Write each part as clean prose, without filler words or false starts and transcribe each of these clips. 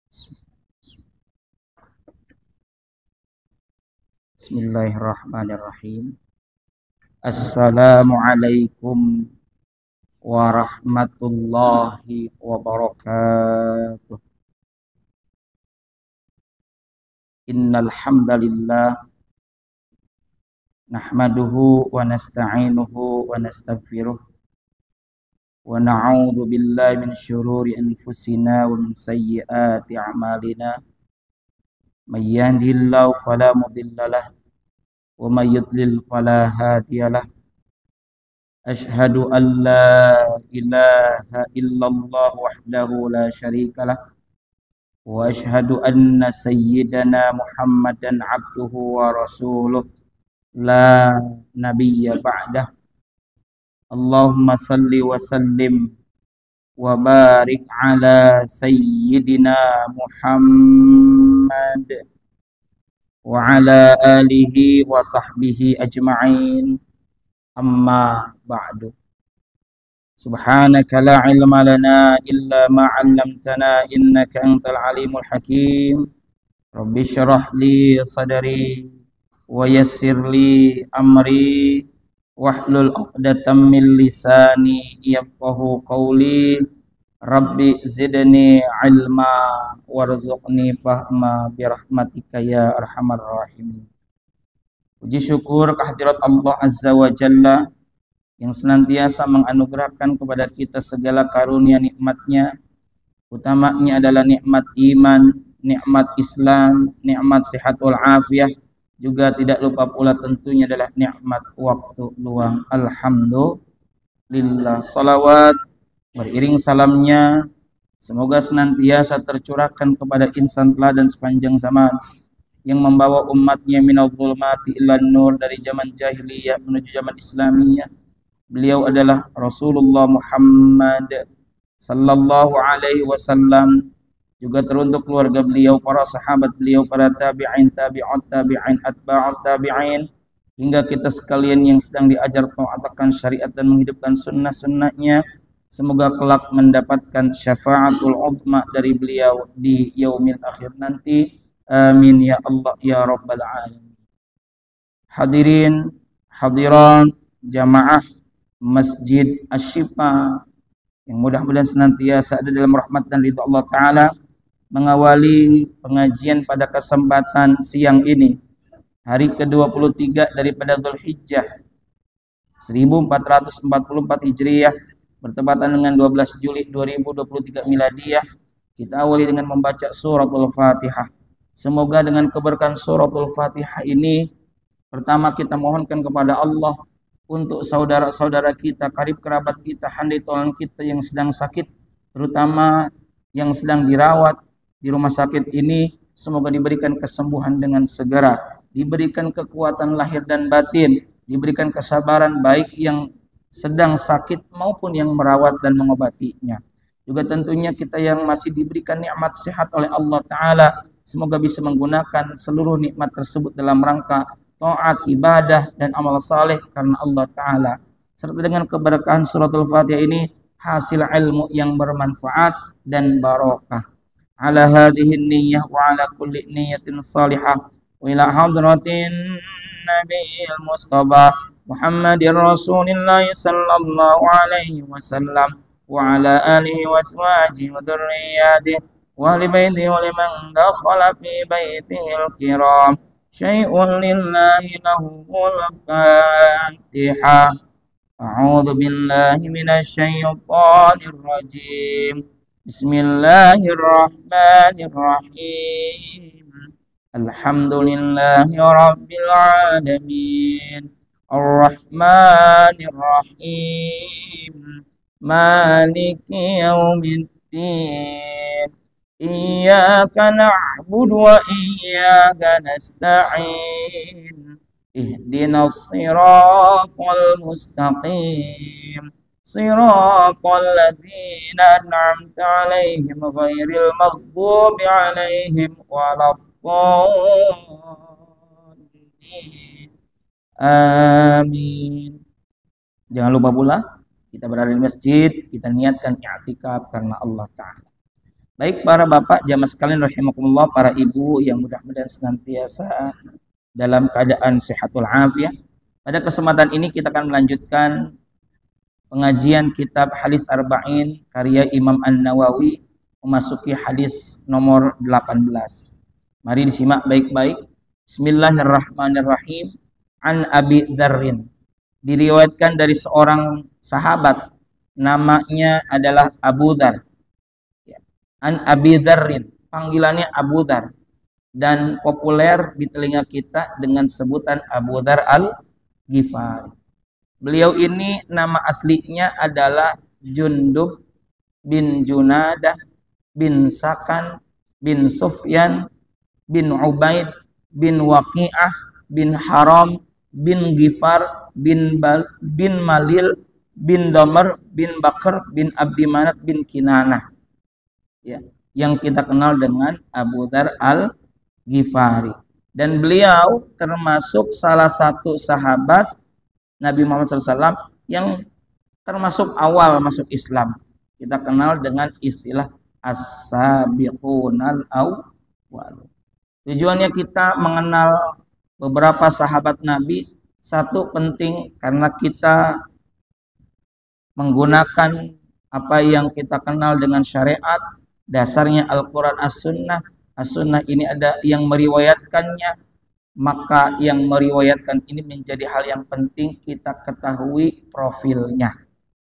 Bismillahirrahmanirrahim. Assalamualaikum warahmatullahi wabarakatuh. Innal hamdalillah nahmaduhu wa nasta'inuhu wa nastaghfiruh wa na'udzu billahi min syururi anfusina wa min sayyiati a'malina. May yahdihillahu fala mudhillalah wa may yudlil fala hadiyalah. Asyhadu an la ilaha illallah wahdahu la syarikalah wa asyhadu anna sayyidana Muhammadan abduhu wa rasuluh la nabiyya ba'dah. Allahumma salli wa sallim wa barik ala sayyidina Muhammad wa ala alihi wa sahbihi ajma'in. Amma ba'du. Subhanaka la ilma lana illa ma 'allamtana innaka antal alimul hakim. Rabbi syrah li sadri wa yassir li amri wahlul 'uqdatam min lisani yafqahu qawli. Rabbi zidni ilma warzuqni fahma birahmatika ya arhamar rahimin. Puji syukur kehadirat Allah Azza wa Jalla yang senantiasa menganugerahkan kepada kita segala karunia nikmatnya. Utamanya adalah nikmat iman, nikmat Islam, nikmat sehat wal afiah. Juga tidak lupa pula tentunya adalah nikmat waktu luang. Alhamdulillah. Salawat beriring salamnya semoga senantiasa tercurahkan kepada insan teladan sepanjang zaman yang membawa umatnya minadh dhulumati ilan nur, dari zaman jahiliyah menuju zaman islamiyah. Beliau adalah Rasulullah Muhammad sallallahu alaihi wasallam. Juga teruntuk keluarga beliau, para sahabat beliau, para tabi'in, tabi'ut tabi'in, atba'ut tabi'in, hingga kita sekalian yang sedang diajar taat akan syariat dan menghidupkan sunnah-sunnahnya. Semoga kelak mendapatkan syafaatul uzma dari beliau di yaumil akhir nanti. Amin ya Allah ya rabbal alamin. Hadirin hadirat jamaah Masjid Asy-Syifa yang mudah-mudahan senantiasa ada dalam rahmat dan ridha Allah Ta'ala, mengawali pengajian pada kesempatan siang ini, hari ke-23 daripada Dzulhijjah 1444 Hijriah, bertepatan dengan 12 Juli 2023 Miladiyah. Kita awali dengan membaca suratul Fatihah. Semoga dengan keberkahan suratul Fatihah ini, pertama kita mohonkan kepada Allah untuk saudara-saudara kita, karib kerabat kita, handai tolong kita yang sedang sakit, terutama yang sedang dirawat di rumah sakit ini, semoga diberikan kesembuhan dengan segera, diberikan kekuatan lahir dan batin, diberikan kesabaran baik yang sedang sakit maupun yang merawat dan mengobatinya. Juga tentunya kita yang masih diberikan nikmat sehat oleh Allah Ta'ala, semoga bisa menggunakan seluruh nikmat tersebut dalam rangka taat, ibadah, dan amal saleh karena Allah Ta'ala. Serta dengan keberkahan suratul Fatihah ini, hasil ilmu yang bermanfaat dan barokah. Ala hadhihi niyyah wa ala kulli niyyatin salihah wa ila hadratin nabiyil mustafa Muhammadir Rasulillah sallallahu alaihi wasallam wa ala alihi wa azwajihi wa dzurriyyatihi wa li baitihi wa liman dakhala fi baitihil kiram. Syai'un lillahi lahul Fatihah. A'udzu billahi minasy syaithanir rajim. Bismillahirrahmanirrahim. Alhamdulillahi rabbil alamin. Ar-Rahmanir Rahim. Maliki yaumiddin. Iyyaka na'budu wa iyyaka nasta'in. Ihdinas siratal mustaqim. Siratal ladzina an'amta 'alaihim ghairil maghdubi 'alaihim waladdallin. Amin. Jangan lupa pula kita berada di masjid, kita niatkan i'tikaf karena Allah Ta'ala. Baik para bapak jamaah sekalian rahimakumullah, para ibu yang mudah-mudahan senantiasa dalam keadaan sehatul afiah. Pada kesempatan ini kita akan melanjutkan pengajian kitab Hadis Arba'in karya Imam An-Nawawi, memasuki hadis nomor 18. Mari disimak baik-baik. Bismillahirrahmanirrahim. An Abi Dzarrin. Diriwayatkan dari seorang sahabat, namanya adalah Abu Dzar. An Abi Dzarrin, panggilannya Abu Dzar, dan populer di telinga kita dengan sebutan Abu Dzar Al-Ghifari. Beliau ini nama aslinya adalah Jundub bin Junadah bin Sakan bin Sufyan bin Ubaid bin Waqi'ah bin Haram bin Ghifar bin Malil bin Damar bin Bakar bin Abdi Manat bin Kinanah, ya, yang kita kenal dengan Abu Dzar Al-Ghifari. Dan beliau termasuk salah satu sahabat Nabi Muhammad SAW yang termasuk awal masuk Islam. Kita kenal dengan istilah as-sabiqunal awwal. Tujuannya kita mengenal beberapa sahabat Nabi, satu penting karena kita menggunakan apa yang kita kenal dengan syariat, dasarnya Al-Quran As-Sunnah. As-Sunnah ini ada yang meriwayatkannya, maka yang meriwayatkan ini menjadi hal yang penting kita ketahui profilnya.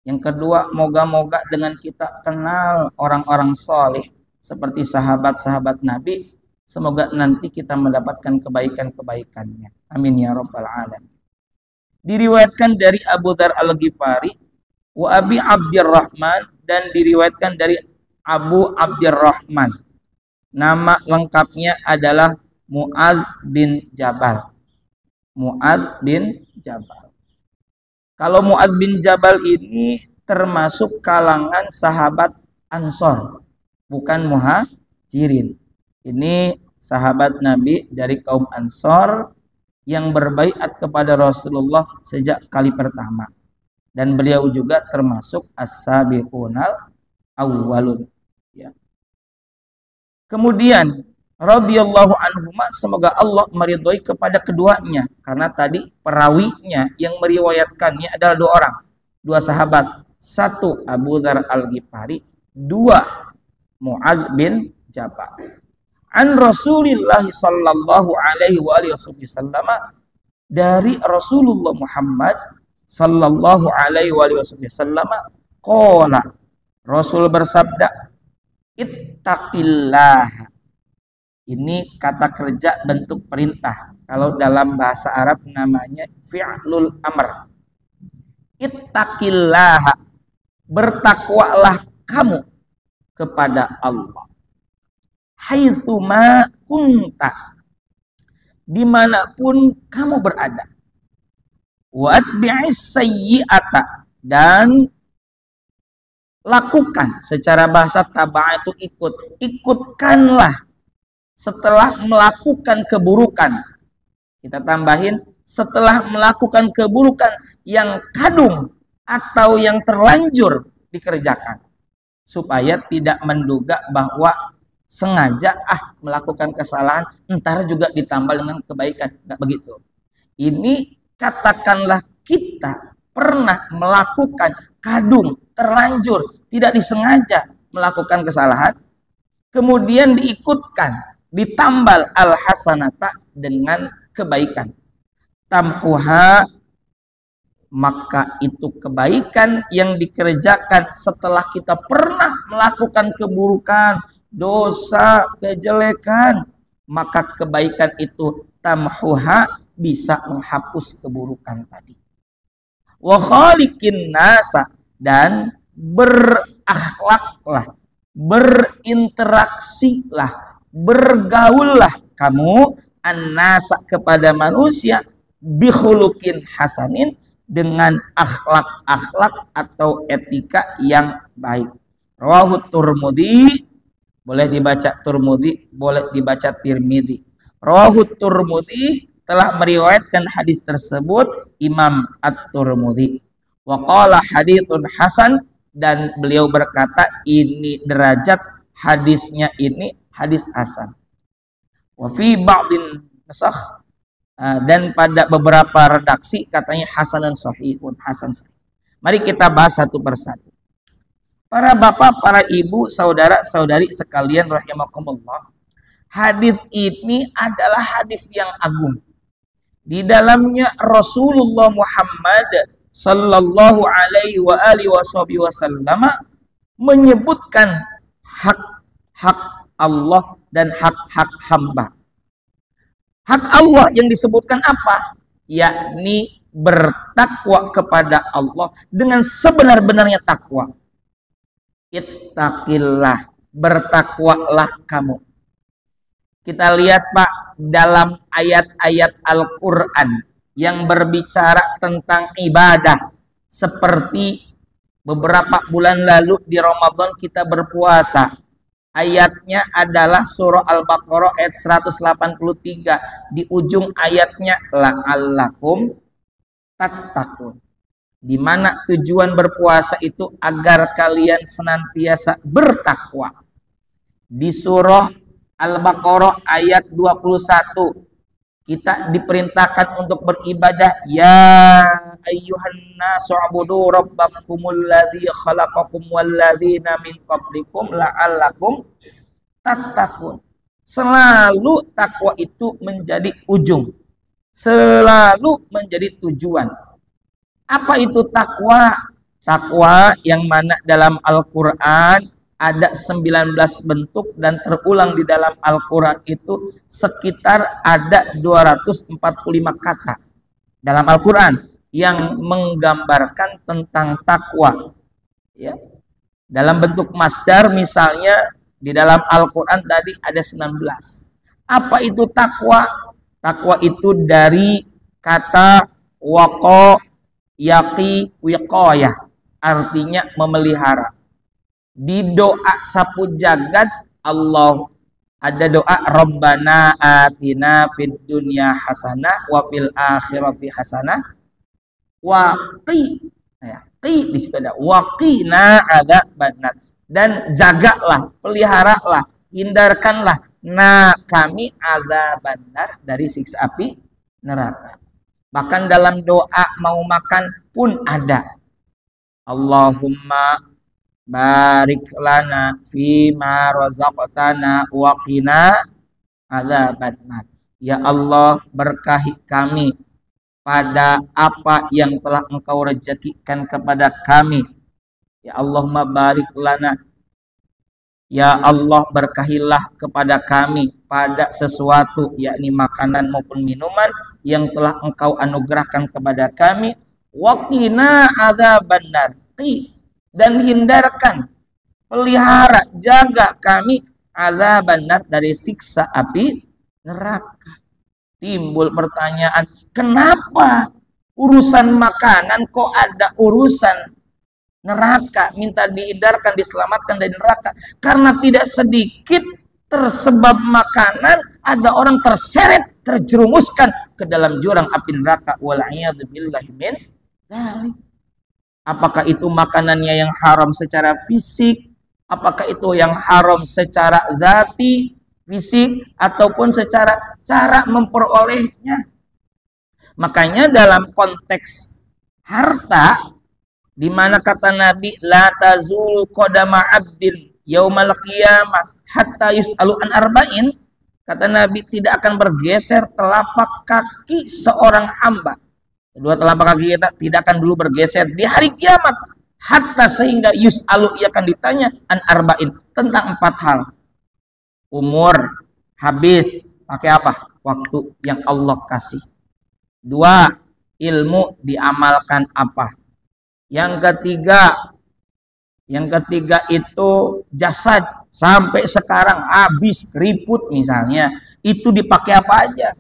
Yang kedua, moga-moga dengan kita kenal orang-orang soleh seperti sahabat-sahabat Nabi, semoga nanti kita mendapatkan kebaikan-kebaikannya. Amin ya rabbal alamin. Diriwayatkan dari Abu Dzar Al-Ghifari wa Abi Abdirrahman, dan diriwayatkan dari Abu Abdirrahman. Nama lengkapnya adalah Mu'adz bin Jabal. Mu'adz bin Jabal. Kalau Mu'adz bin Jabal ini termasuk kalangan sahabat Ansor, bukan Muhajirin. Ini sahabat Nabi dari kaum Ansor yang berbaiat kepada Rasulullah sejak kali pertama. Dan beliau juga termasuk as-sabiqunal awwalun, ya. Kemudian radhiyallahu anhuma, semoga Allah meridhoi kepada keduanya, karena tadi perawinya yang meriwayatkannya adalah dua sahabat, satu Abu Dzar Al-Ghifari, dua Mu'adz bin Jabal. An Rasulillah sallallahu alaihi wasallam, dari Rasulullah Muhammad sallallahu alaihi wasallam, qala, Rasul bersabda, ittaqillah. Ini kata kerja bentuk perintah. Kalau dalam bahasa Arab namanya fi'lul amr. Ittaqillah, bertakwalah kamu kepada Allah. Haitsuma kunta, dimanapun kamu berada. Wa atbi'is sayyi'ata, dan lakukan, secara bahasa taba'a itu ikutkanlah setelah melakukan keburukan. Kita tambahin, setelah melakukan keburukan yang kadung atau yang terlanjur dikerjakan, supaya tidak menduga bahwa sengaja melakukan kesalahan entar juga ditambah dengan kebaikan. Enggak begitu. Ini katakanlah kita pernah melakukan kadung, terlanjur, tidak disengaja melakukan kesalahan, kemudian diikutkan, ditambal al-hasanata dengan kebaikan. Tamhuha, maka itu kebaikan yang dikerjakan setelah kita pernah melakukan keburukan, dosa, kejelekan, maka kebaikan itu tamhuha, bisa menghapus keburukan tadi. Wa khaliqin nasa, dan berakhlaklah, berinteraksilah, bergaullah kamu an-nasa, kepada manusia, bikhuluqin hasanin, dengan akhlak-akhlak atau etika yang baik. Rawahu Turmudi, boleh dibaca Turmudi, boleh dibaca Tirmidzi. Rawahu Turmudi, telah meriwayatkan hadis tersebut Imam At-Turmudi. Wa qala haditsun hasan, dan beliau berkata ini derajat hadisnya ini hadis hasan. Wa fi ba'din nusakh, dan pada beberapa redaksi katanya hasanun sahihun, hasan sahih. Mari kita bahas satu persatu. Para bapak, para ibu, saudara-saudari sekalian rahimakumullah. Hadis ini adalah hadis yang agung. Di dalamnya Rasulullah Muhammad sallallahu alaihi wa alihi wasallam menyebutkan hak-hak Allah dan hak-hak hamba. Hak Allah yang disebutkan apa? Yakni bertakwa kepada Allah dengan sebenar-benarnya takwa. Ittaqillah, bertakwalah kamu. Kita lihat Pak, dalam ayat-ayat Al-Quran yang berbicara tentang ibadah, seperti beberapa bulan lalu di Ramadan kita berpuasa. Ayatnya adalah surah Al-Baqarah ayat 183. Di ujung ayatnya la'allakum tattaqun. Di mana tujuan berpuasa itu agar kalian senantiasa bertakwa. Di surah Al-Baqarah ayat 21 kita diperintahkan untuk beribadah. Ya ayyuhan nasu ubudu rabbakumul ladzi khalaqakum wal ladzina min qablikum la'allakum tattaqun. Selalu takwa itu menjadi ujung, selalu menjadi tujuan. Apa itu takwa? Takwa yang mana dalam Al-Qur'an ada 19 bentuk dan terulang di dalam Al-Quran itu sekitar ada 245 kata dalam Al-Quran yang menggambarkan tentang takwa. Ya. Dalam bentuk masdar misalnya di dalam Al-Quran tadi ada 19. Apa itu takwa? Takwa itu dari kata waqa, yaqi, wiqayah, artinya memelihara. Di doa sapu jagat Allah ada doa Rabbana atina fid dunya hasanah wa fil akhirati hasanah wa qi, ya, qi di situ ada waqina adzabannar, dan jagalah, peliharalah, hindarkanlah kami adzabannar, dari siksa api neraka. Bahkan dalam doa mau makan pun ada Allahumma barik lana fima razaqtana wa qina adzabannar. Ya Allah, berkahi kami pada apa yang telah Engkau rezekikan kepada kami. Ya Allahumma barik lana, ya Allah berkahilah kepada kami pada sesuatu, yakni makanan maupun minuman yang telah Engkau anugerahkan kepada kami. Wa qina adzabannar, dan hindarkan, pelihara, jaga kami adzabannar, dari siksa api neraka. Timbul pertanyaan, kenapa urusan makanan kok ada urusan neraka, minta dihindarkan, diselamatkan dari neraka? Karena tidak sedikit tersebab makanan ada orang terseret, terjerumuskan ke dalam jurang api neraka. Wal'iyadzubillahi min dzalik. Apakah itu makanannya yang haram secara fisik, apakah itu yang haram secara zati, fisik, ataupun secara cara memperolehnya. Makanya dalam konteks harta, di mana kata Nabi la tazulu qadama abdin yaumal qiyamah hatta yus'alu an arba'in, kata Nabi tidak akan bergeser telapak kaki seorang hamba. Kedua telapak kaki kita tidak akan dulu bergeser di hari kiamat, hatta sehingga yus'alu, ia akan ditanya an arba'in, tentang 4 hal. Umur habis, pakai apa? Waktu yang Allah kasih. 2, ilmu diamalkan apa? Yang ketiga itu jasad, sampai sekarang habis keriput misalnya, itu dipakai apa aja?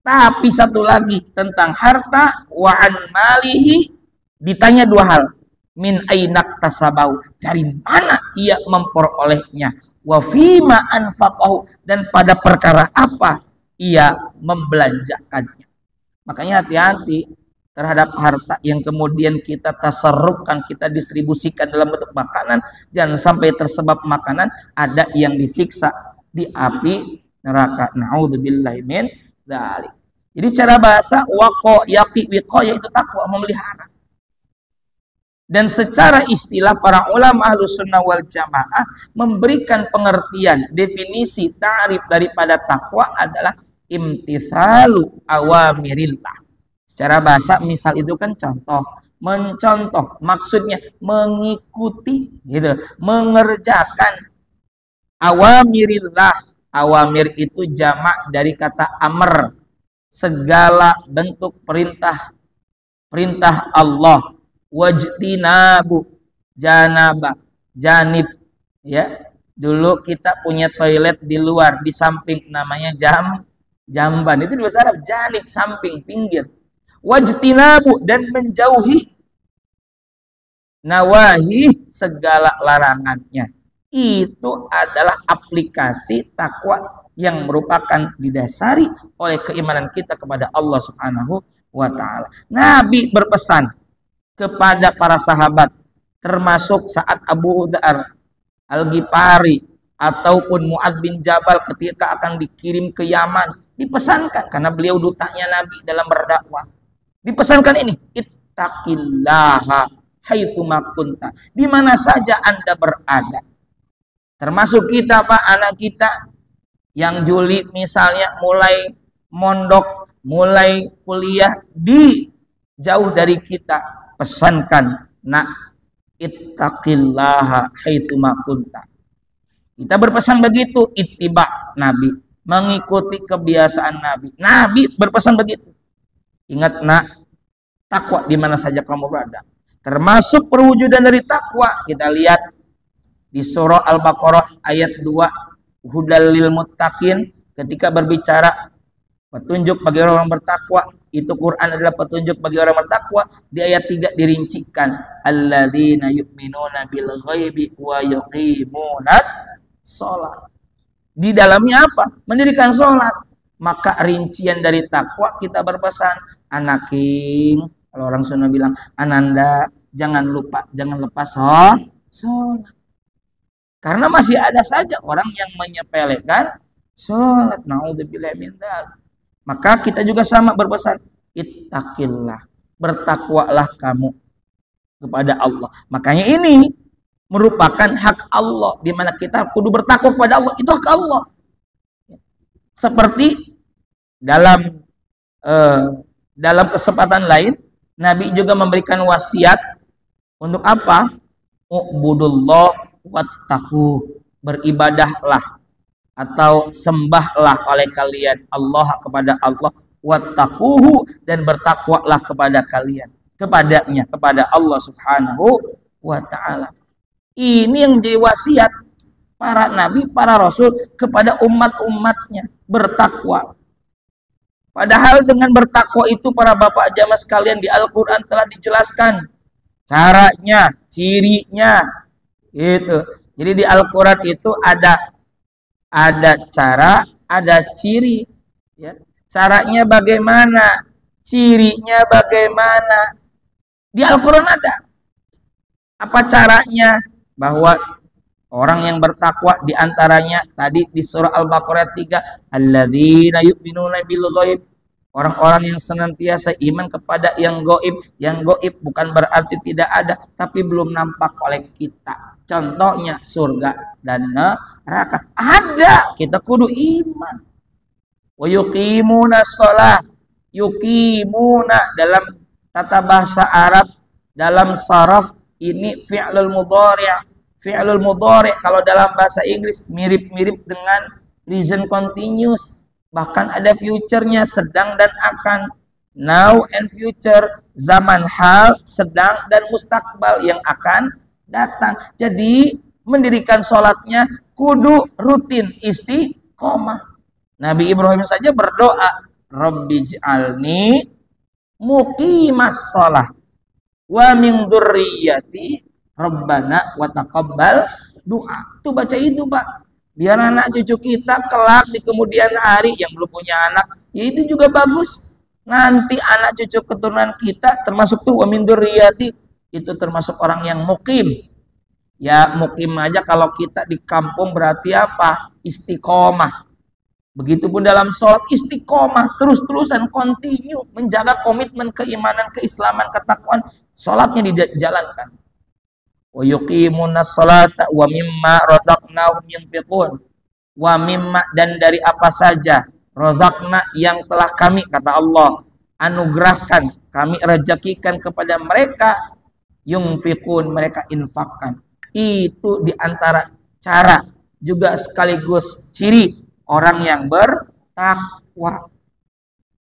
Tapi satu lagi tentang harta, wa an malihi, ditanya 2 hal. Min ainak tasabau, dari mana ia memperolehnya? Wa fima anfaqahu, dan pada perkara apa ia membelanjakannya. Makanya hati-hati terhadap harta yang kemudian kita tasarrufkan, kita distribusikan dalam bentuk makanan, jangan sampai tersebab makanan ada yang disiksa di api neraka. Naudzubillahi min dzalik. Jadi secara bahasa waqo yaqi wiqaya itu takwa, memelihara. Dan secara istilah para ulama Ahlus Sunnah wal Jamaah memberikan pengertian, definisi, ta'rif daripada takwa adalah imtithalu awamirillah. Secara bahasa misal itu kan contoh, mencontoh, maksudnya mengikuti, gitu, mengerjakan awamirillah. Awamir itu jamak dari kata amr, segala bentuk perintah, perintah Allah. Wajtinabu janaba, janib, ya. Dulu kita punya toilet di luar, di samping, namanya jamban. Itu di bahasa Arab, janib, samping, pinggir. Wajtinabu, dan menjauhi nawahi, segala larangannya. Itu adalah aplikasi takwa yang merupakan didasari oleh keimanan kita kepada Allah Subhanahu wa Ta'ala. Nabi berpesan kepada para sahabat, termasuk saat Abu Dzar Al-Ghifari ataupun Mu'adz bin Jabal ketika akan dikirim ke Yaman, dipesankan, karena beliau dutanya Nabi dalam berdakwah, dipesankan ini, ittaqillaha haitsuma kunta, di mana saja Anda berada. Termasuk kita, Pak, anak kita yang juli misalnya mulai mondok, mulai kuliah di jauh dari kita, pesankan, nak, ittaqillaha haitsuma kunta. Kita berpesan begitu, ittiba Nabi, mengikuti kebiasaan Nabi. Nabi berpesan begitu. Ingat, nak, takwa di mana saja kamu berada. Termasuk perwujudan dari takwa, kita lihat di surah Al-Baqarah ayat 2, hudal lil muttaqin, ketika berbicara petunjuk bagi orang bertakwa. Itu Quran adalah petunjuk bagi orang bertakwa. Di ayat 3 dirincikan, alladzina yu'minuna bil ghaibi wa yuqimunas shalah. Di dalamnya apa? Mendirikan sholat. Maka rincian dari takwa kita berpesan, anaking, kalau orang Sunda bilang, ananda, jangan lupa, jangan lepas sholat. Karena masih ada saja orang yang menyepelekan sholat. Naudzubillahi min dzalik. Maka kita juga sama berpesan, ittaqillah, bertakwalah kamu kepada Allah. Makanya ini merupakan hak Allah, di mana kita kudu bertakwa kepada Allah. Itu hak Allah. Seperti dalam kesempatan lain, Nabi juga memberikan wasiat untuk apa? Ubudullah wattaqu, beribadahlah atau sembahlah oleh kalian Allah kepada Allah, wattaquhu, dan bertakwalah kepada kalian kepadanya, kepada Allah Subhanahu wa Ta'ala. Ini yang menjadi wasiat para nabi, para rasul kepada umat-umatnya, bertakwa. Padahal dengan bertakwa itu, para bapak jamaah sekalian, di Al-Quran telah dijelaskan caranya, cirinya, gitu. Jadi di Al-Quran itu ada cara, ada ciri, ya. Caranya bagaimana, cirinya bagaimana, di Al-Quran ada. Apa caranya? Bahwa orang yang bertakwa diantaranya tadi di surah Al-Baqarah 3, alladzina yu'minuna bil ghaib, orang-orang yang senantiasa iman kepada yang gaib. Yang gaib bukan berarti tidak ada, tapi belum nampak oleh kita. Contohnya surga dan neraka ada, kita kudu iman. Wa yuqimuna shalah, yuqimuna dalam tata bahasa Arab, dalam saraf ini fi'lul mudhari'. Fi'lul mudhari' kalau dalam bahasa Inggris mirip-mirip dengan present continuous, bahkan ada future-nya, sedang dan akan, now and future, zaman hal, sedang dan mustakbal yang akan datang. Jadi mendirikan sholatnya kudu rutin, istiqomah. Nabi Ibrahim saja berdoa, Rabbij'alni muqimas sholah wa min dzurriyyati Rabbana wa taqabbal doa. Tuh baca itu, Pak. Biar anak cucu kita kelak di kemudian hari yang belum punya anak, ya itu juga bagus. Nanti anak cucu keturunan kita termasuk tuh wa min dzurriyyati, itu termasuk orang yang mukim. Ya mukim aja kalau kita di kampung berarti apa? Istiqomah. Begitupun dalam sholat istiqomah, terus-terusan continue menjaga komitmen keimanan, keislaman, ketakwaan, sholatnya dijalankan. Wa yuqimunas sholata wa mimma razaqnahum yunfiqun. Wa mimma, dan dari apa saja, razaqna yang telah kami, kata Allah, anugerahkan, kami rezekikan kepada mereka, yunfiqun, mereka infakkan. Itu diantara cara juga sekaligus ciri orang yang bertakwa.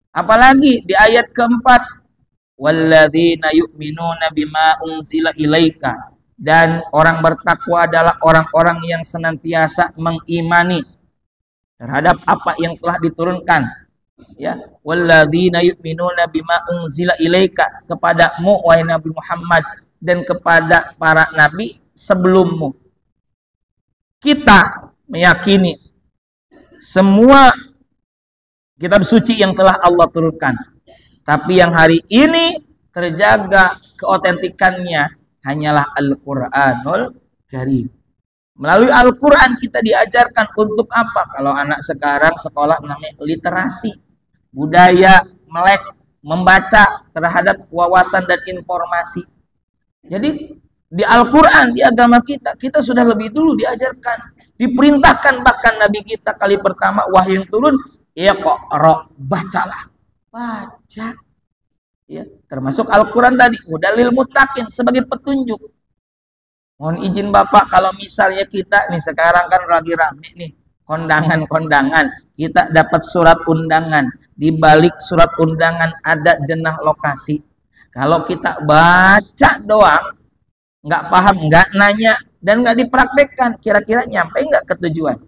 Apalagi di ayat keempat, walladzina yu'minuna bima unzila ilaika, dan orang bertakwa adalah orang-orang yang senantiasa mengimani terhadap apa yang telah diturunkan. Ya, walladzina yu'minuna bima unzila ilaika, kepadamu wahai Nabi Muhammad dan kepada para nabi sebelummu. Kita meyakini semua kitab suci yang telah Allah turunkan, tapi yang hari ini terjaga keotentikannya hanyalah Al-Quranul Karim. Melalui Al-Quran kita diajarkan untuk apa? Kalau anak sekarang sekolah namanya literasi, budaya, melek, membaca terhadap wawasan dan informasi. Jadi di Al-Quran, di agama kita, kita sudah lebih dulu diajarkan, diperintahkan, bahkan Nabi kita kali pertama wahyu yang turun, iqra, bacalah, baca. Ya, termasuk Al-Quran tadi, hudalil muttaqin, sebagai petunjuk. Mohon izin Bapak, kalau misalnya kita nih sekarang kan lagi rame nih kondangan-kondangan, kita dapat surat undangan, di balik surat undangan ada denah lokasi. Kalau kita baca doang, nggak paham, nggak nanya, dan nggak dipraktekkan, kira-kira nyampe nggak ke tujuan?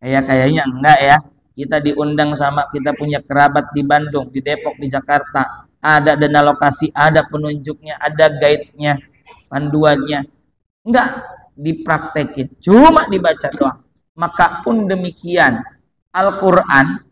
Kayaknya enggak ya. Kita diundang sama, kita punya kerabat di Bandung, di Depok, di Jakarta, ada dana lokasi, ada penunjuknya, ada guide-nya, panduannya, enggak dipraktekin, cuma dibaca doang. Maka pun demikian, Al-Quran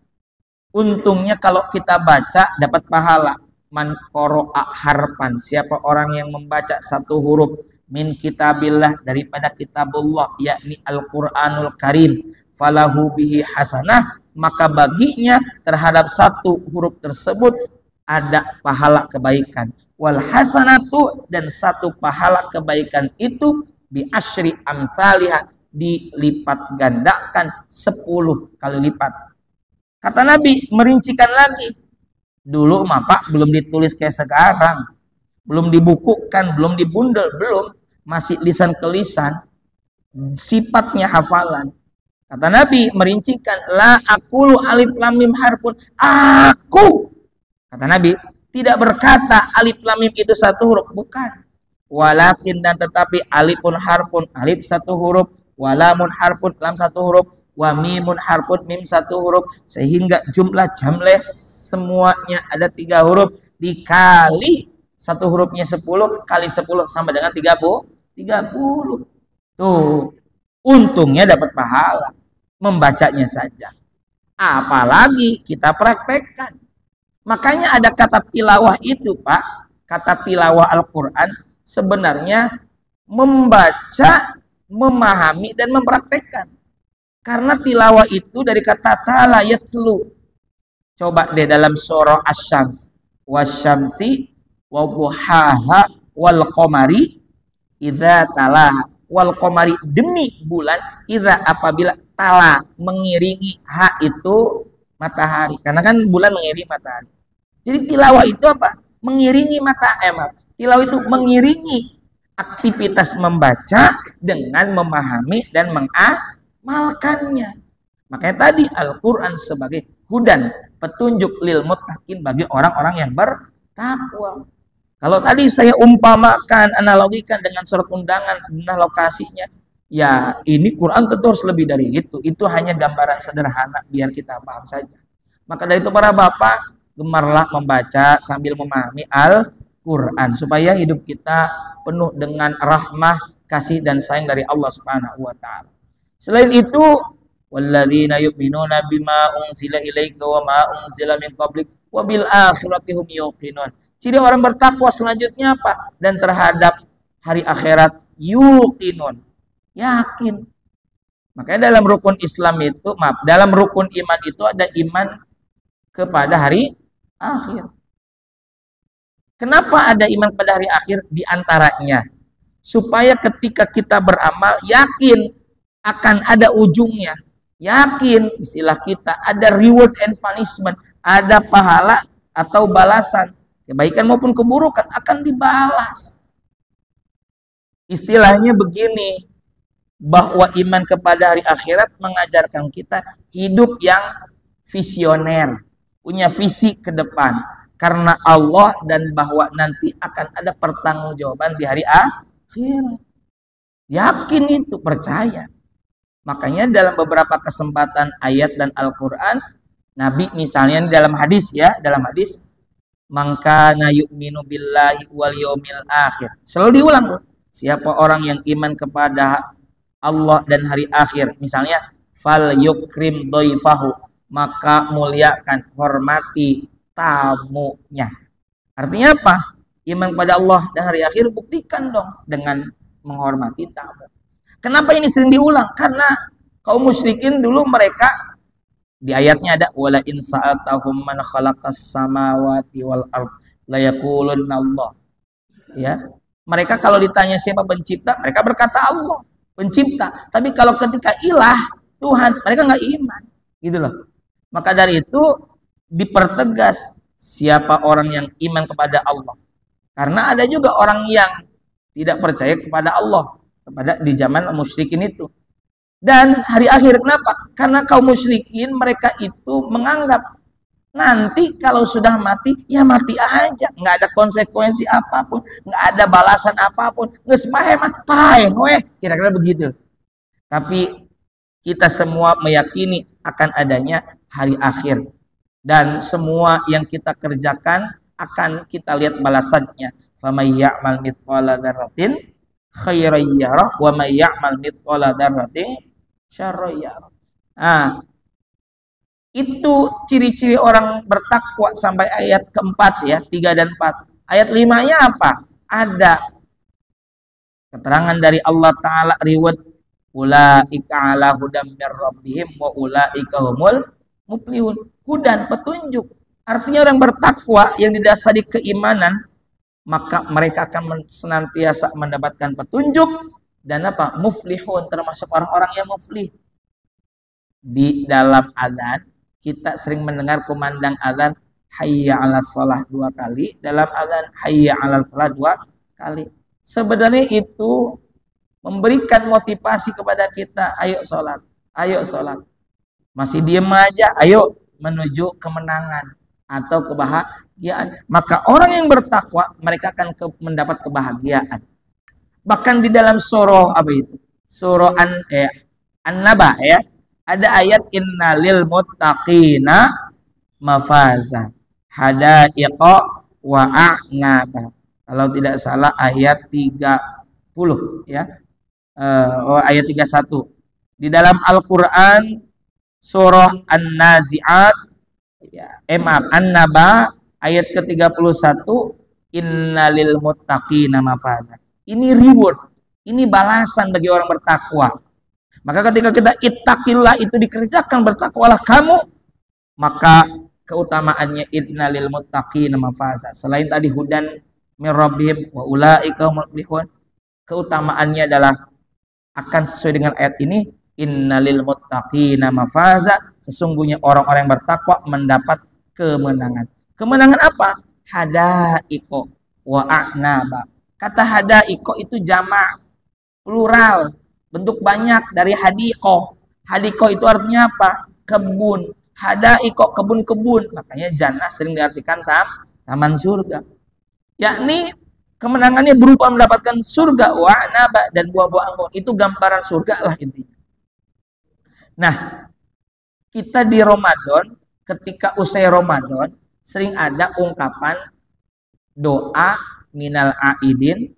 untungnya kalau kita baca dapat pahala. Man qara'a harfan, siapa orang yang membaca satu huruf min kitabillah, daripada kitabullah, yakni Al-Quranul Karim, falahu bihi hasanah, maka baginya terhadap satu huruf tersebut ada pahala kebaikan. Wal hasanatu, dan satu pahala kebaikan itu bi asyri amsalihah, dilipat gandakan 10 kali lipat. Kata Nabi merincikan lagi, dulu mah Pak belum ditulis kayak sekarang, belum dibukukan, belum dibundel, belum, masih lisan ke lisan, sifatnya hafalan. Kata Nabi merincikan, la aqulu alif lam mim harfun, aku, kata Nabi, tidak berkata alif lam mim itu satu huruf, bukan. Walakin, dan tetapi, alifun harfun, alif satu huruf, walamun harfun, lam satu huruf, wa mimun harfun, mim satu huruf, sehingga jumlah jamleh semuanya ada 3 huruf, dikali satu hurufnya 10 kali 10 sama dengan 30. Tuh, untungnya dapat pahala membacanya saja, apalagi kita praktekkan. Makanya ada kata tilawah itu Pak, kata tilawah Al-Quran sebenarnya membaca, memahami, dan mempraktekkan. Karena tilawah itu dari kata tala yatlu. Coba deh dalam surah Asy-Syams, wasyamsi wadduhaha wal qamari idza talaha, wal qamari, demi bulan, idza, apabila, tala, mengiringi, ha itu matahari, karena kan bulan mengiringi matahari. Jadi tilawah itu apa? Mengiringi tilawah itu mengiringi aktivitas membaca dengan memahami dan mengamalkannya. Makanya tadi Al-Quran sebagai hudan, petunjuk lil muttaqin, bagi orang-orang yang bertakwa. Kalau tadi saya umpamakan, analogikan dengan surat undangan, nah lokasinya, ya ini Quran tentu harus lebih dari itu. Itu hanya gambaran sederhana biar kita paham saja. Maka dari itu para bapak, gemarlah membaca sambil memahami Al-Quran, supaya hidup kita penuh dengan rahmah, kasih, dan sayang dari Allah Subhanahu wa Ta'ala. Selain itu, walladzina yu'minuna bima unzila ilaika wa ma unzila min qablik wa bil akhirati hum yuqinun. Ciri orang bertakwa selanjutnya apa? Dan terhadap hari akhirat yuqinun, yakin. Makanya dalam rukun Islam itu, dalam rukun iman itu ada iman kepada hari akhir. Kenapa ada iman pada hari akhir? Di antaranya supaya ketika kita beramal yakin akan ada ujungnya, yakin istilah kita ada reward and punishment, ada pahala atau balasan, kebaikan maupun keburukan akan dibalas. Istilahnya begini, bahwa iman kepada hari akhirat mengajarkan kita hidup yang visioner, punya visi ke depan karena Allah, dan bahwa nanti akan ada pertanggungjawaban di hari akhirat. Yakin itu, percaya. Makanya dalam beberapa kesempatan ayat dan Al-Qur'an, Nabi misalnya dalam hadis ya, dalam hadis, "Man kana yu'minu billahi wal yaumil akhir." Selalu diulang, siapa orang yang iman kepada Allah dan hari akhir, misalnya, "Fal yukrim dhaifahu." Maka muliakan, hormati tamunya. Artinya apa? Iman pada Allah dan hari akhir buktikan dong dengan menghormati tamu. Kenapa ini sering diulang? Karena kaum musyrikin dulu mereka, di ayatnya ada wala in sa'atahum man khalaqas samawati wal ard la yaqulunna Allah. Ya. Mereka kalau ditanya siapa pencipta, mereka berkata Allah, pencipta. Tapi kalau ketika ilah, Tuhan, mereka nggak iman. Gitu loh. Maka dari itu dipertegas siapa orang yang iman kepada Allah. Karena ada juga orang yang tidak percaya kepada Allah kepada di zaman musyrikin itu. Dan hari akhir kenapa? Karena kaum musyrikin mereka itu menganggap nanti kalau sudah mati ya mati aja, nggak ada konsekuensi apapun, nggak ada balasan apapun, nggak semahe mah pae weh, kira-kira begitu. Tapi kita semua meyakini akan adanya hari akhir, dan semua yang kita kerjakan akan kita lihat balasannya. Faman ya'mal mithqala dzarratin khairan yarah wa may ya'mal mithqala dzarratin syarran yarah. Nah, itu ciri-ciri orang bertakwa sampai ayat keempat ya, 3 dan 4. Ayat 5-nya apa? Ada keterangan dari Allah Ta'ala, reward ulaika ala hudam mir rabbihim wa ulaika humul muflihun. Hudan, petunjuk. Artinya orang bertakwa yang didasari keimanan, maka mereka akan senantiasa mendapatkan petunjuk dan apa? Muflihun, termasuk orang-orang yang muflih. Di dalam adzan kita sering mendengar kumandang adzan hayya 'alas shalah 2 kali, dalam adzan hayya 'alal falah 2 kali. Sebenarnya itu memberikan motivasi kepada kita, ayo sholat, ayo sholat. Masih diem aja, ayo menuju kemenangan atau kebahagiaan. Maka orang yang bertakwa mereka akan mendapat kebahagiaan. Bahkan di dalam surah apa itu? Surah An-Naba ya, ada ayat innalil muttaqina mafaza hadaiqa wa a'naba. Kalau tidak salah ayat 30 ya. Ayat 31. Di dalam Al-Qur'an surah An-Nazi'at ya, An-Naba ayat ke-31, innalil muttaqina mafaza. Ini reward, ini balasan bagi orang bertakwa. Maka ketika kita ittaqillah itu dikerjakan, bertakwalah kamu, maka keutamaannya innalil muttaqina mafaza. Selain tadi hudan mir rabbihim wa ulaika humul muflihun, keutamaannya adalah akan sesuai dengan ayat ini, innalil muttaqina mafaza, sesungguhnya orang-orang yang bertakwa mendapat kemenangan. Kemenangan apa? Hadaiqo wa a'naba. Kata hadaiqo itu jamak, plural, bentuk banyak dari hadiqo. Hadiqo itu artinya apa? Kebun. Hadaiqo, kebun-kebun. Makanya jannah sering diartikan taman surga. Yakni kemenangannya berupa mendapatkan surga wa a'naba dan buah-buah anggur. Itu gambaran surga lah intinya. Nah, kita di Ramadan, ketika usai Ramadan, sering ada ungkapan doa minal aidin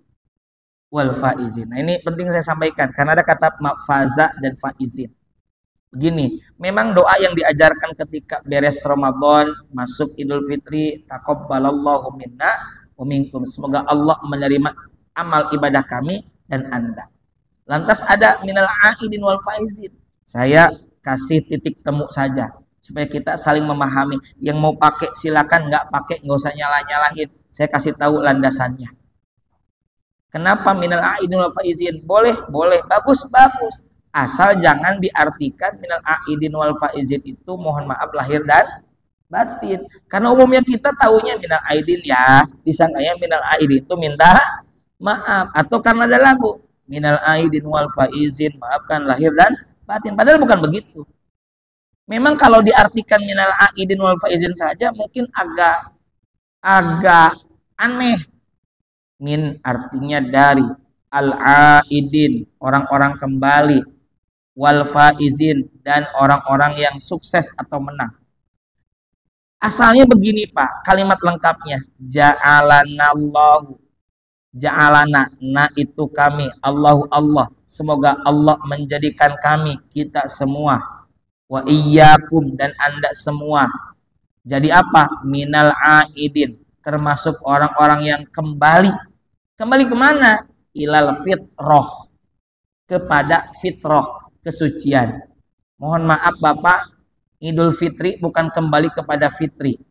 wal faizin. Nah, ini penting saya sampaikan karena ada kata faza dan faizin. Begini, memang doa yang diajarkan ketika beres Ramadan, masuk Idul Fitri, taqabbalallahu minna wa minkum. Semoga Allah menerima amal ibadah kami dan Anda. Lantas ada minal aidin wal faizin. Saya kasih titik temu saja supaya kita saling memahami. Yang mau pakai silakan, nggak pakai nggak usah nyalahin. Saya kasih tahu landasannya. Kenapa minal aidin wal faizin? Boleh, boleh, bagus, bagus. Asal jangan diartikan minal aidin wal faizin itu mohon maaf lahir dan batin. Karena umumnya kita tahunya minal aidin ya, disangkanya minal aidin itu minta maaf, atau karena ada lagu minal aidin wal faizin, maafkan lahir dan batin. Padahal bukan begitu. Memang kalau diartikan minal aidin wal faizin saja mungkin agak aneh. Min artinya dari, al-aidin orang-orang kembali, wal faizin dan orang-orang yang sukses atau menang. Asalnya begini Pak, kalimat lengkapnya ja'alanallahu, ja'alana, na itu kami, Allahu Allah, semoga Allah menjadikan kami, kita semua, wa iyyakum dan Anda semua. Jadi apa? Minal aidin, termasuk orang-orang yang kembali. Kembali kemana? Ilal fitrah, kepada fitrah, kesucian. Mohon maaf Bapak, Idul Fitri bukan kembali kepada fitri.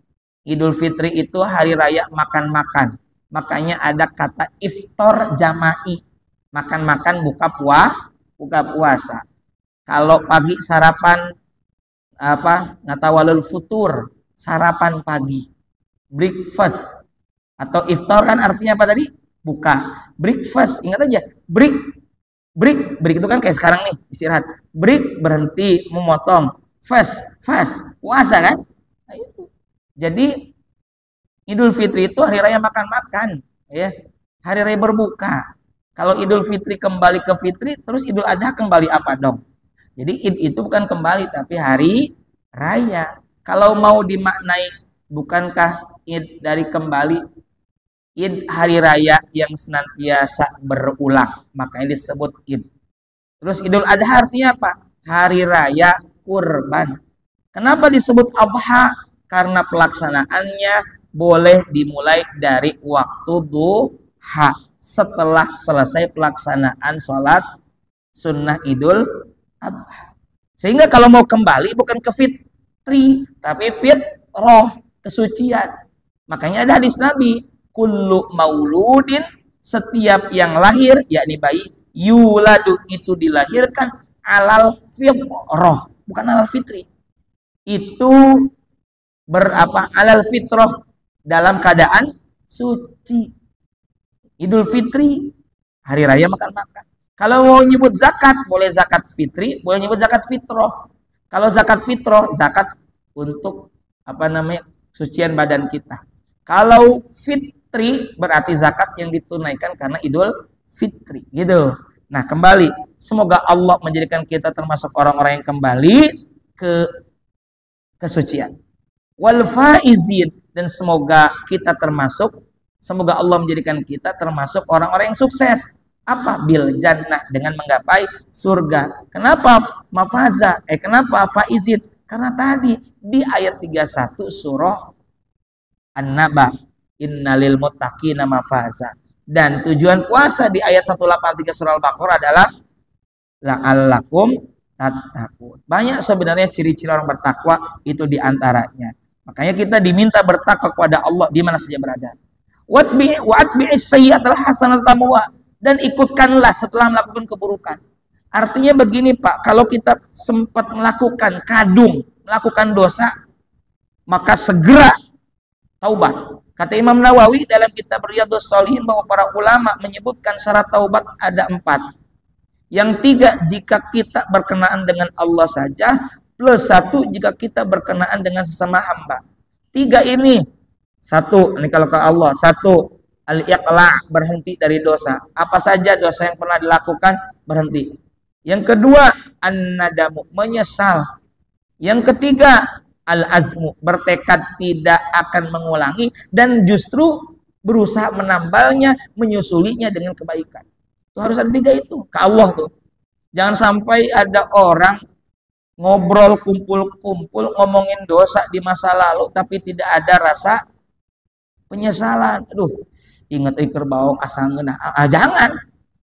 Idul Fitri itu hari raya makan-makan. Makanya ada kata iftar jama'i, makan-makan buka puasa. Kalau pagi sarapan natawalul futur, sarapan pagi, breakfast atau iftar kan artinya apa tadi? Buka. Breakfast, ingat aja, break itu kan kayak sekarang nih, istirahat. Break berhenti, memotong. Fast puasa kan? Nah, itu. Jadi Idul Fitri itu hari raya makan-makan, ya. Hari raya berbuka. Kalau Idul Fitri kembali ke fitri, terus Idul Adha kembali apa dong? Jadi Id itu bukan kembali tapi hari raya. Kalau mau dimaknai, bukankah Id dari kembali? Id hari raya yang senantiasa berulang, makanya disebut Id. Terus Idul Adha artinya apa? Hari raya kurban. Kenapa disebut Adha? Karena pelaksanaannya boleh dimulai dari waktu duha, setelah selesai pelaksanaan sholat sunnah Idul Adha. Sehingga kalau mau kembali bukan ke fitri, tapi fitrah, kesucian. Makanya ada hadis Nabi, kullu mauludin, setiap yang lahir yakni bayi, yuladu itu dilahirkan alal fitrah, bukan alal fitri. Itu alal fitrah, dalam keadaan suci. Idul Fitri hari raya makan-makan. Kalau mau nyebut zakat, boleh zakat fitri, boleh nyebut zakat fitrah. Kalau zakat fitrah, zakat untuk sucian badan kita. Kalau fitri berarti zakat yang ditunaikan karena Idul Fitri, gitu. Nah, kembali, semoga Allah menjadikan kita termasuk orang-orang yang kembali ke kesucian. Wal faizin, dan semoga Allah menjadikan kita termasuk orang-orang yang sukses. Apa? Bil jannah, dengan menggapai surga. Kenapa mafaza? Kenapa faizin? Karena tadi di ayat 31 surah An-Naba, innalil muttaqina mafaza. Dan tujuan puasa di ayat 183 surah Al-Baqarah adalah la'allakum tattaqun. Banyak sebenarnya ciri-ciri orang bertakwa, itu diantaranya. Makanya kita diminta bertakwa kepada Allah di mana saja berada. Wa'atbi'is sayyi'atal hasanata tamwa, dan ikutkanlah setelah melakukan keburukan. Artinya begini Pak, kalau kita sempat melakukan melakukan dosa, maka segera taubat. Kata Imam Nawawi dalam kitab Riyadhus Shalihin bahwa para ulama menyebutkan syarat taubat ada 4. Yang 3 jika kita berkenaan dengan Allah saja, plus 1 jika kita berkenaan dengan sesama hamba. 3 ini. 1, ini kalau ke Allah. 1, al-iqla', berhenti dari dosa. Apa saja dosa yang pernah dilakukan, berhenti. Yang kedua, an-nadamu, menyesal. Yang ketiga, al-azmu, bertekad tidak akan mengulangi dan justru berusaha menambalnya, menyusulinya dengan kebaikan. Itu harus ada 3 itu ke Allah tuh. Jangan sampai ada orang ngobrol kumpul-kumpul ngomongin dosa di masa lalu tapi tidak ada rasa penyesalan. Aduh, inget iker baong asa ngeunah.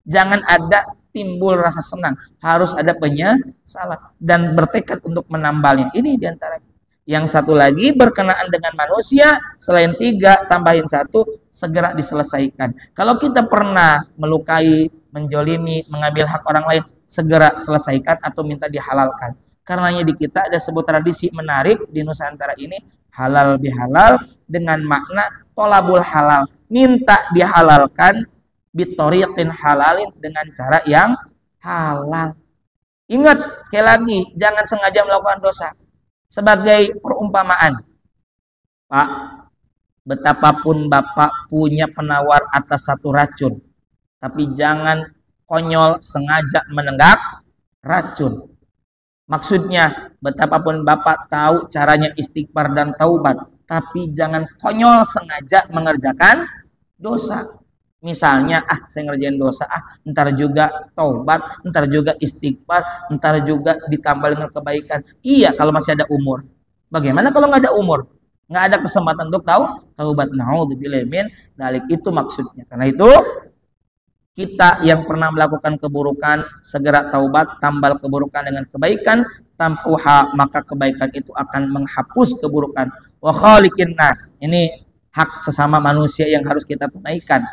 Jangan ada timbul rasa senang, harus ada penyesalan dan bertekad untuk menambalnya. Ini diantara. Yang satu lagi berkenaan dengan manusia, selain 3 tambahin 1, segera diselesaikan. Kalau kita pernah melukai, menjolimi, mengambil hak orang lain, segera selesaikan atau minta dihalalkan. Karenanya di kita ada sebuah tradisi menarik di Nusantara ini, halal bihalal, dengan makna tolabul halal, minta dihalalkan bitoriqin halalin, dengan cara yang halal. Ingat sekali lagi, jangan sengaja melakukan dosa. Sebagai perumpamaan, Pak, betapapun Bapak punya penawar atas satu racun, tapi jangan konyol sengaja menenggak racun. Maksudnya, betapapun Bapak tahu caranya istighfar dan taubat, tapi jangan konyol sengaja mengerjakan dosa. Misalnya, saya ngerjain dosa, ntar juga taubat, ntar juga istighfar, ntar juga ditambah dengan kebaikan. Iya, kalau masih ada umur. Bagaimana kalau nggak ada umur? Nggak ada kesempatan untuk tahu taubat. Naudzubillah min dzalik, itu maksudnya. Karena itu kita yang pernah melakukan keburukan segera taubat, tambal keburukan dengan kebaikan, tamhuha, maka kebaikan itu akan menghapus keburukan. Wa khaliqin nas, ini hak sesama manusia yang harus kita tunaikan.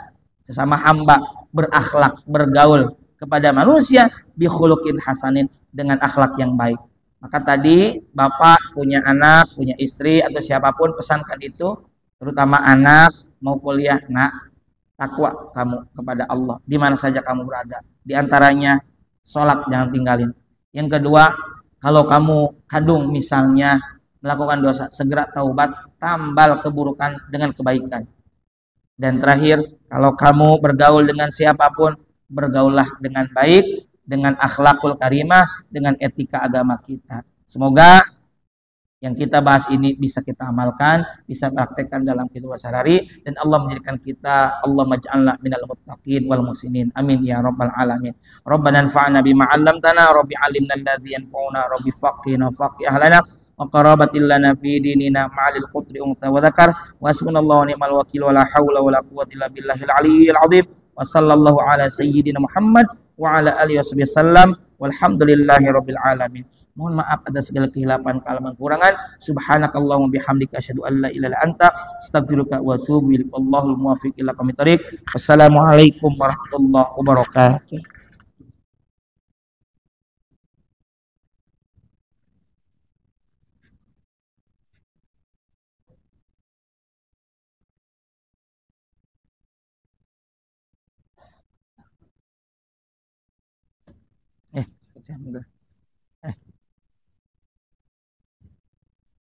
Sesama hamba berakhlak, bergaul kepada manusia bi khuluqin hasanin, dengan akhlak yang baik. Maka tadi Bapak punya anak, punya istri atau siapapun, pesankan itu, terutama anak mau kuliah, nak, takwa kamu kepada Allah di mana saja kamu berada. Di antaranya sholat jangan tinggalin. Yang kedua, kalau kamu kadung misalnya melakukan dosa, segera taubat, tambal keburukan dengan kebaikan. Dan terakhir, kalau kamu bergaul dengan siapapun, bergaullah dengan baik, dengan akhlakul karimah, dengan etika agama kita. Semoga yang kita bahas ini bisa kita amalkan, bisa praktekkan dalam kehidupan sehari-hari, dan Allah menjadikan kita, Allah maj'alna minal muttaqin wal muslimin. Amin ya rabbal alamin. Rabbana anfa'na bima 'allamtana, rabbi 'allimna alladhi yanfa'una, rabbi faqihna faqih lana wa qarabatil lana fi dinina ma'al qutri untha wa dzakar wa hasbunallahu wa ni'mal wakil wa la haula wa la quwwata illa billahil aliyyil azim. Wa sallallahu ala sayyidina Muhammad wa ala alihi wasallam walhamdulillahi rabbil alamin. Mohon maaf atas segala kehilapan, kesalahan, kurangan. Subhanakallahumma bihamdika asyhadu an la ilaha illa anta astaghfiruka wa atubu ilaik. Wallahul muwaffiq ila aqwamit thoriq. Wassalamualaikum warahmatullahi wabarakatuh. Eh,